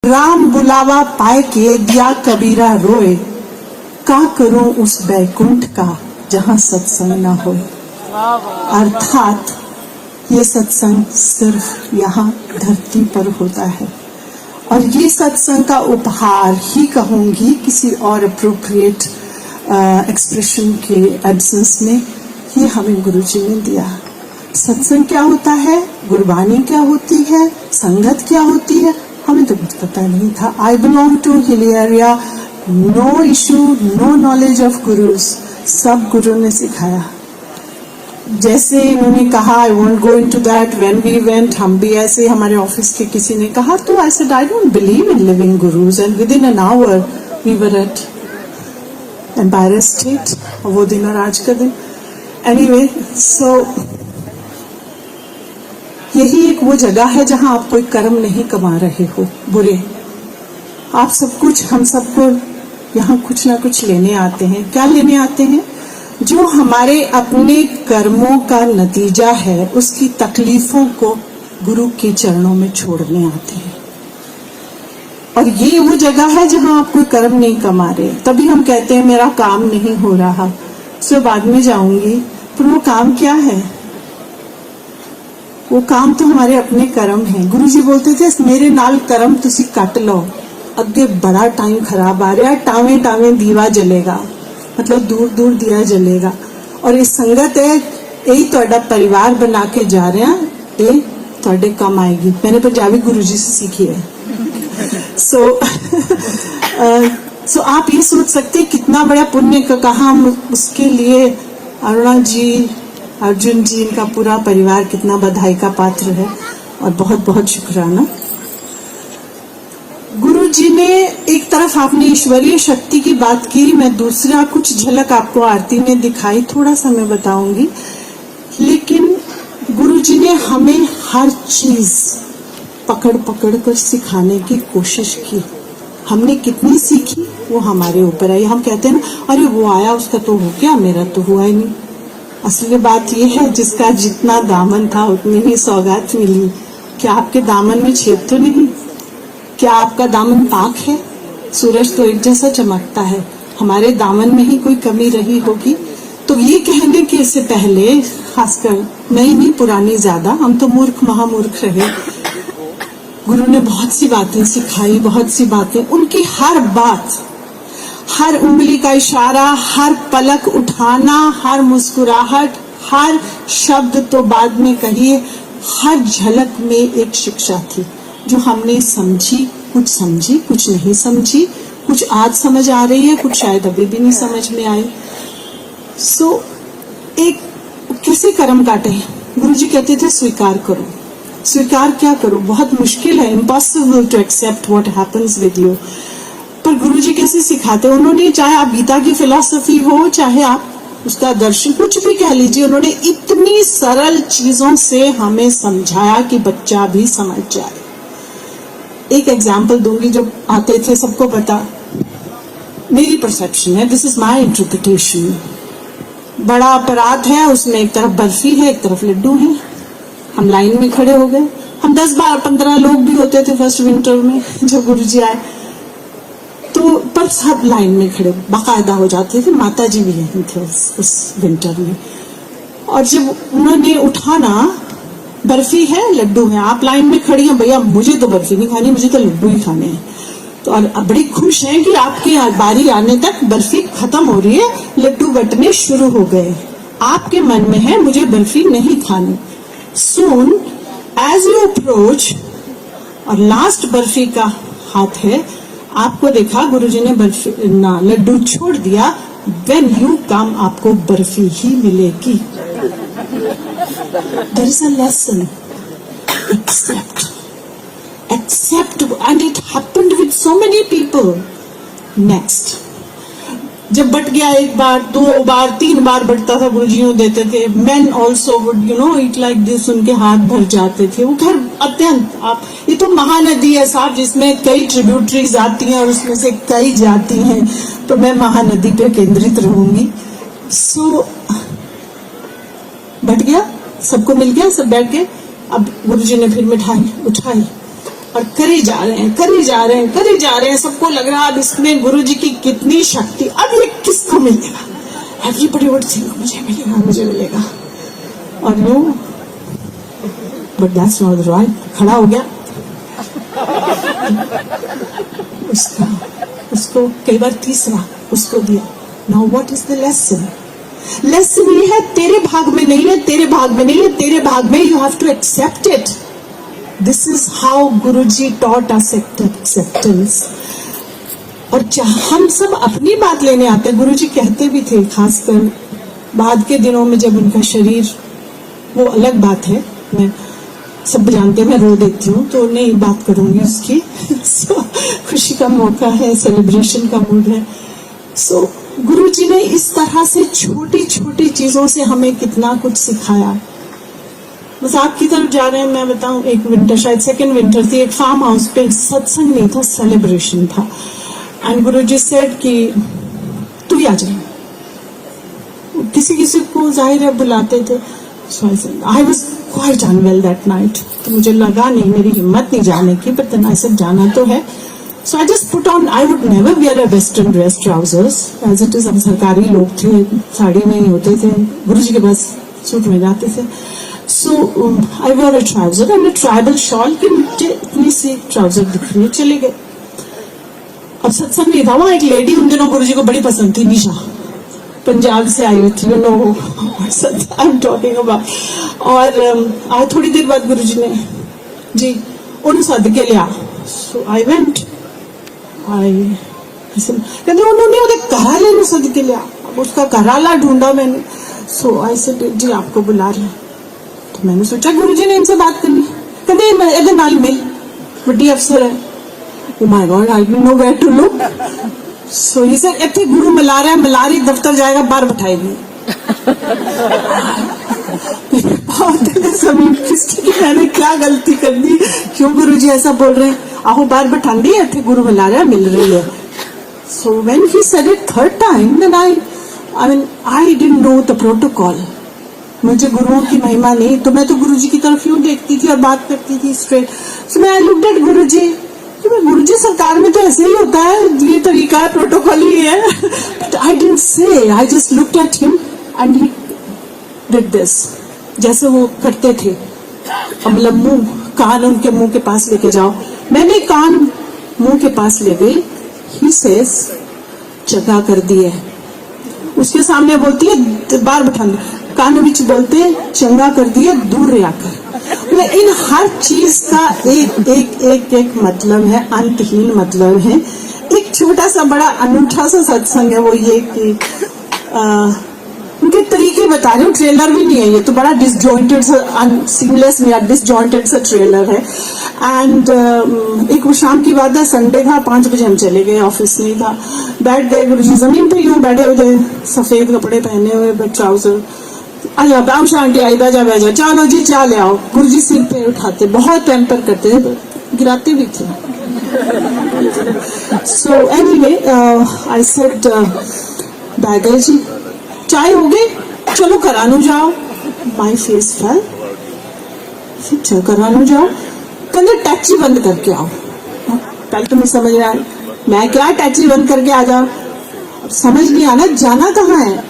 राम बुलावा पाए के दिया कबीरा रोए, का करूं उस बैकुंठ का जहां सत्संग ना होए। अर्थात ये सत्संग सिर्फ यहाँ धरती पर होता है, और ये सत्संग का उपहार ही कहूंगी, किसी और अप्रोप्रिएट एक्सप्रेशन के एब्सेंस में ये हमें गुरुजी ने दिया। सत्संग क्या होता है, गुरबानी क्या होती है, संगत क्या होती है, हमें तो कुछ पता नहीं था। I belong to hill area, no issue, no knowledge of gurus, सब गुरु ने सिखाया। जैसे इन्होंने कहा, I won't go into that, when we went, हम भी ऐसे, हमारे ऑफिस के किसी ने कहा, तो I said I don't believe in living gurus, and within an hour we were at Empire State, वो दिन और आज का दिन। एनीवे, सो यही एक वो जगह है जहां आप कोई कर्म नहीं कमा रहे हो बुरे, आप सब कुछ, हम सबको यहाँ कुछ ना कुछ लेने आते हैं। क्या लेने आते हैं? जो हमारे अपने कर्मों का नतीजा है, उसकी तकलीफों को गुरु के चरणों में छोड़ने आते हैं। और ये वो जगह है जहां आप कोई कर्म नहीं कमा रहे। तभी हम कहते हैं मेरा काम नहीं हो रहा, सो बाद में जाऊंगी, पर वो काम क्या है? वो काम तो हमारे अपने कर्म हैं। गुरुजी बोलते थे मेरे नाल कर्म तुसी कट लो, अगे बड़ा टाइम खराब आ रहा, टावे टावे दीवा जलेगा, मतलब दूर दूर दिया जलेगा। और ये संगत है, यही तोड़ा परिवार बना के जा रहे हैं, ये तोड़े काम आएगी। मैंने पंजाबी गुरुजी से सीखी है। सो आप ये सोच सकते कितना बड़ा पुण्य का कहा हम उसके लिए। अरुणा जी, अर्जुन जी, इनका पूरा परिवार कितना बधाई का पात्र है, और बहुत बहुत शुक्राना। गुरु जी ने एक तरफ आपने ईश्वरीय शक्ति की बात की, मैं दूसरा कुछ झलक आपको आरती में दिखाई, थोड़ा सा मैं बताऊंगी। लेकिन गुरु जी ने हमें हर चीज पकड़ पकड़ कर सिखाने की कोशिश की। हमने कितनी सीखी वो हमारे ऊपर आई। हम कहते हैं ना, अरे वो आया उसका तो हो गया, मेरा तो हुआ ही नहीं। असली बात ये है, जिसका जितना दामन था उतनी ही सौगात मिली। क्या आपके दामन में छेद तो नहीं? क्या आपका दामन पाक है? सूरज तो एक जैसा चमकता है, हमारे दामन में ही कोई कमी रही होगी। तो ये कहने के से पहले, खासकर नई नहीं पुरानी ज्यादा, हम तो मूर्ख महामूर्ख रहे। गुरु ने बहुत सी बातें सिखाई, बहुत सी बातें, उनकी हर बात, हर उंगली का इशारा, हर पलक उठाना, हर मुस्कुराहट, हर शब्द तो बाद में कहिए, हर झलक में एक शिक्षा थी जो हमने समझी, कुछ नहीं समझी, कुछ आज समझ आ रही है, कुछ शायद अभी भी नहीं समझ में आए। सो एक कैसे कर्म काटे? गुरुजी कहते थे स्वीकार करो। स्वीकार क्या करो? बहुत मुश्किल है, impossible to accept what happens with you. पर गुरुजी कैसे सिखाते? उन्होंने, चाहे आप गीता की फिलॉसफी हो, चाहे आप उसका दर्शन, कुछ भी कह लीजिए, उन्होंने इतनी सरल चीजों से हमें समझाया कि बच्चा भी समझ जाए। एक एग्जाम्पल दूंगी, जब आते थे सबको पता, मेरी परसेप्शन है, दिस इज माई इंटरप्रिटेशन। बड़ा अपराध है, उसमें एक तरफ बर्फी है, एक तरफ लड्डू है। हम लाइन में खड़े हो गए, हम 10, 12, 15 लोग भी होते थे फर्स्ट विंटर में जब गुरुजी आए, तो पर सब लाइन में खड़े बाकायदा हो जाते थे। माता जी भी यहीं थे उस विंटर में। और जब उन्होंने उठाना, बर्फी है, लड्डू है, आप लाइन में खड़ी हैं, भैया मुझे तो बर्फी नहीं खानी, मुझे तो लड्डू ही खाने हैं। तो और बड़ी खुश हैं कि आपकी बारी आने तक बर्फी खत्म हो रही है, लड्डू बंटने शुरू हो गए। आपके मन में है मुझे बर्फी नहीं खानी। सून एज यू अप्रोच, और लास्ट बर्फी का हाथ है, आपको देखा गुरुजी ने बर्फी ना लड्डू छोड़ दिया। व्हेन यू कम, आपको बर्फी ही मिलेगी। There is a lesson, accept, and it happened with so many people. Next, जब बट गया, एक बार, 2 बार, 3 बार बटता था, गुरुजियों देते थे। Man also would eat like this, उनके हाथ भर जाते थे। वो घर अत्यंत, आप, ये तो महानदी है साहब, जिसमें कई ट्रिब्यूटरीज आती हैं और उसमें से कई जाती हैं, तो मैं महानदी पे केंद्रित रहूंगी। सो बट गया, सबको मिल गया, सब बैठ गए। अब गुरुजी ने फिर मिठाई उठाई, और करे जा रहे हैं, करे जा रहे हैं, करे जा रहे हैं। सबको लग रहा है अब इसमें गुरु जी की कितनी शक्ति, अब ये किसको मिलेगा? एवरीबॉडी वुड थिंक मुझे मिलेगा, मुझे मिलेगा। और no, but that's not right. खड़ा हो गया उसको कई बार तीसरा उसको दिया। Now what is the lesson? Lesson ये है तेरे भाग में नहीं है, तेरे भाग में नहीं है, तेरे भाग में, you have to accept it. This is how Guruji taught us acceptance. और हम सब अपनी बात लेने आते हैं। गुरुजी कहते भी थे, खासकर बाद के दिनों में जब उनका शरीर, वो अलग बात है, मैं सब जानते हैं, मैं रो देती हूँ तो नहीं बात करूंगी उसकी। so, खुशी का मौका है, सेलिब्रेशन का मूड है। सो गुरुजी ने इस तरह से छोटी छोटी चीजों से हमें कितना कुछ सिखाया। बस आपकी तरफ जा रहे हैं, मैं बताऊं, एक विंटर, शायद सेकंड विंटर थी, एक फार्म हाउस पे सत्संग नहीं था, सेलिब्रेशन था। एंड गुरुजी सेड कि तू भी आ जाए। किसी किसी को जाहिर है बुलाते थे। I was quite unwell that night, तो मुझे लगा नहीं, मेरी हिम्मत नहीं जाने की, पर then I said जाना तो है। So I just put on, I would never wear a western dress, trousers, as it is, हम सरकारी लोग थे, साड़ी में ही होते थे, गुरुजी के पास सूट में जाते थे। So I wore a trouser and a tribal shawl, कि मुझे इतनी सी ट्राउजर दिख रही है, चले गए। अब सत्संग नहीं था, वहाँ एक लेडी उन दिनों गुरुजी को बड़ी पसंद थी, निशा, पंजाब से आई हुई थी, no I am talking about. और आज थोड़ी देर बाद गुरुजी ने जी उन सद के लिया। सो आई वेंट, कहते उन्होंने वो घराले ने सद के लिया। अब उसका घराला ढूंढा मैंने। सो आई सेड जी आपको बुला रहे हैं। तो मैंने सोचा गुरुजी ने इनसे बात करनी। कहते एदे नाल मिल, बड़ी अफसर है। Oh my God, I didn't know where to look. So he said, इतने गुरु मिला रहा है, मलारी दफ्तर जाएगा, बाहर बैठाएगी। मैंने क्या गलती कर दी, क्यों गुरुजी ऐसा बोल रहे हैं? आहो बाहर बैठा दी, इतने गुरु मिला रहा है, मिल रही है। So when he said it third time, then I didn't know the protocol. मुझे गुरुओं की महिमा नहीं, तो मैं तो गुरुजी की तरफ यूं देखती थी और बात करती थी स्ट्रेट। So मैं looked at गुरुजी, गुरुजी सरकार में तो ऐसे ही होता है, ये तरीका है, प्रोटोकॉल ही है। But I didn't say, I just looked at him and he did this, जैसे वो करते थे। अब मुंह, कान उनके मुंह के पास लेके जाओ। मैंने कान मुंह के पास ले गई। He says, जगह कर दी है। उसके सामने बोलती है बाहर बैठा दो, कान बीच बोलते चंगा कर दिया, दूर रहा कर। इन हर चीज का एक मतलब है, अंतहीन मतलब है। एक छोटा सा बड़ा अनूठा सा सत्संग है, वो ये कि उनके तरीके बता रहे हूँ। ट्रेलर भी नहीं है ये, तो बड़ा डिसजॉइंटेड सा, सीमलेस नहीं, डिसजॉइंटेड सा ट्रेलर है। एंड एक वो शाम की बात है, संडे था, 5 बजे हम चले गए, ऑफिस नहीं था। बैठ गए गुरुजी जमीन पे, यूं बैठे हुए, सफेद कपड़े पहने हुए, ट्राउजर। आजा बाबू आंटी आई, बैजा बैजा, चलो जी चाय ले आओ। गुरुजी सिर पे उठाते, बहुत पैम्पर करते थे, गिराते भी थे। So anyway I said bagel जी चाय हो गई, चलो करानू जाओ। माई फेस फेल, चलो करानू जाओ। कहते टैक्सी बंद करके आओ। पहले तो नहीं समझ रहा है, मैं क्या टैक्सी बंद करके आ जाओ। समझ नहीं आना, जाना कहाँ है,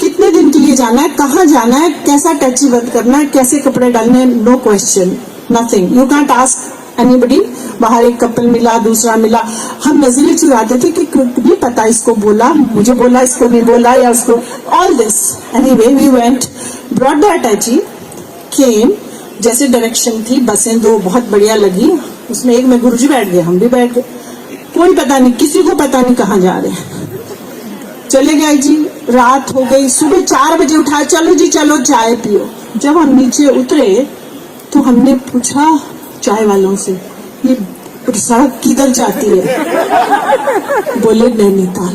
कितने दिन के लिए जाना है, कहाँ जाना है, कैसा टैक्सी बंद करना है, कैसे कपड़े डालने हैं, no question, nothing, you can't ask anybody. बाहर एक कपल मिला, दूसरा मिला, हम नजरें चुराते थे कि नहीं पता इसको बोला, मुझे बोला, इसको नहीं बोला, या उसको, all this. Anyway we went, brought the attache, came, जैसे डायरेक्शन थी, बसें 2 बहुत बढ़िया लगी, उसमें एक में गुरुजी बैठ गए, हम भी बैठ गए। कोई पता नहीं, किसी को पता नहीं कहाँ जा रहे हैं। चले गए जी, रात हो गई। सुबह 4 बजे उठा, चलो जी चलो चाय पियो। जब हम नीचे उतरे तो हमने पूछा चाय वालों से, ये सड़क किधर जाती है? बोले नैनीताल।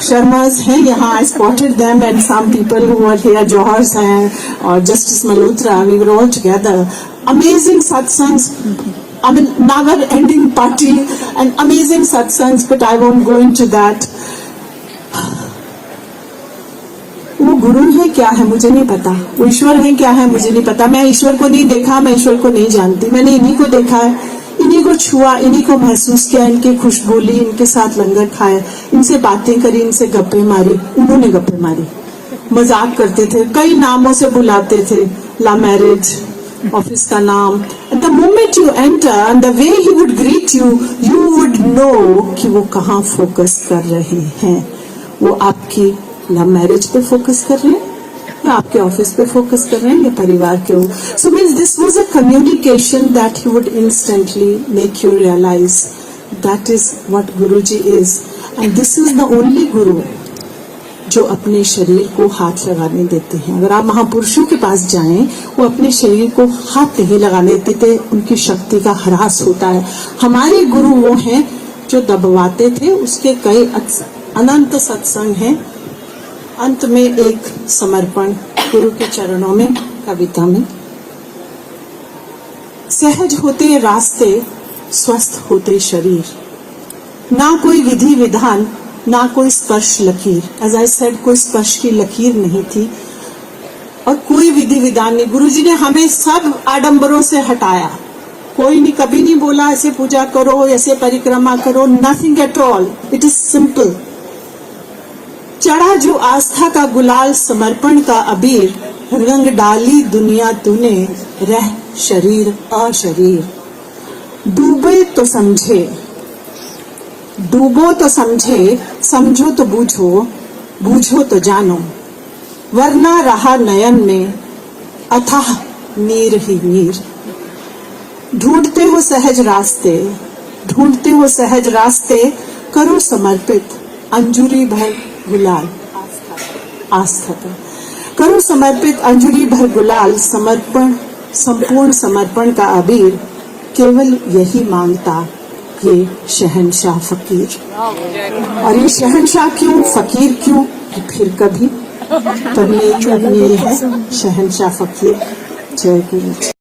शर्माज हैं यहाँ, I spotted them and some people who are here, Johars हैं और justice Malhotra, we were all together. Amazing satsangs, I mean, never-ending party and amazing satsangs, but I won't go into that. वो गुरु है क्या है मुझे नहीं पता, वो ईश्वर है क्या है मुझे नहीं पता। मैं ईश्वर को नहीं देखा, मैं ईश्वर को नहीं जानती। मैंने इन्हीं को देखा है, इन्हीं को छुआ, इन्हीं को महसूस किया, इनकी खुशबू ली, इनके साथ लंगर खाए, इनसे बातें करी, इनसे गप्पे मारी। उन्होंने गप्पे मारी, मजाक करते थे, कई नामों से बुलाते थे, ला मैरिज, ऑफिस का नाम। The moment you enter and the way he would greet you, you would know कि वो कहाँ फोकस कर रहे हैं। वो आपकी लव मैरिज पे फोकस कर रहे हैं या आपके ऑफिस पे फोकस कर रहे हैं या परिवार के। So means this was a communication that he would instantly make you realise that is what Guruji is, and this is the only guru जो अपने शरीर को हाथ लगाने देते हैं। अगर आप महापुरुषों के पास जाएं, वो अपने शरीर को हाथ नहीं लगाने देते, उनकी शक्ति का ह्रास होता है। हमारे गुरु वो हैं जो दबवाते थे, उसके कई अनंत सत्संग हैं। अंत में एक समर्पण गुरु के चरणों में, कविता में। सहज होते रास्ते, स्वस्थ होते शरीर, ना कोई विधि विधान, ना कोई स्पर्श लकीर। एज आई सेड, कोई स्पर्श की लकीर नहीं थी और कोई विधि विधान नहीं। गुरुजी ने हमें सब आडंबरों से हटाया। कोई नहीं, कभी नहीं बोला ऐसे पूजा करो, ऐसे परिक्रमा करो, nothing at all. It is simple. चढ़ा जो आस्था का गुलाल, समर्पण का अबीर, रंग डाली दुनिया तूने, रह शरीर अशरीर। डूबे तो समझे, डूबो तो समझे, समझो तो बूझो, बूझो तो जानो, वरना रहा नयन में अथाह नीर ही नीर। ढूंढते हो सहज रास्ते, ढूंढते हो सहज रास्ते, करो समर्पित अंजुरी भर गुलाल, आस्था का करो समर्पित अंजुरी भर गुलाल। समर्पण, संपूर्ण समर्पण का अबीर, केवल यही मांगता ये शहंशाह फकीर। और ये शहंशाह क्यों, फकीर क्यों, फिर कभी। पर ये है शहंशाह फकीर। जय गुरु।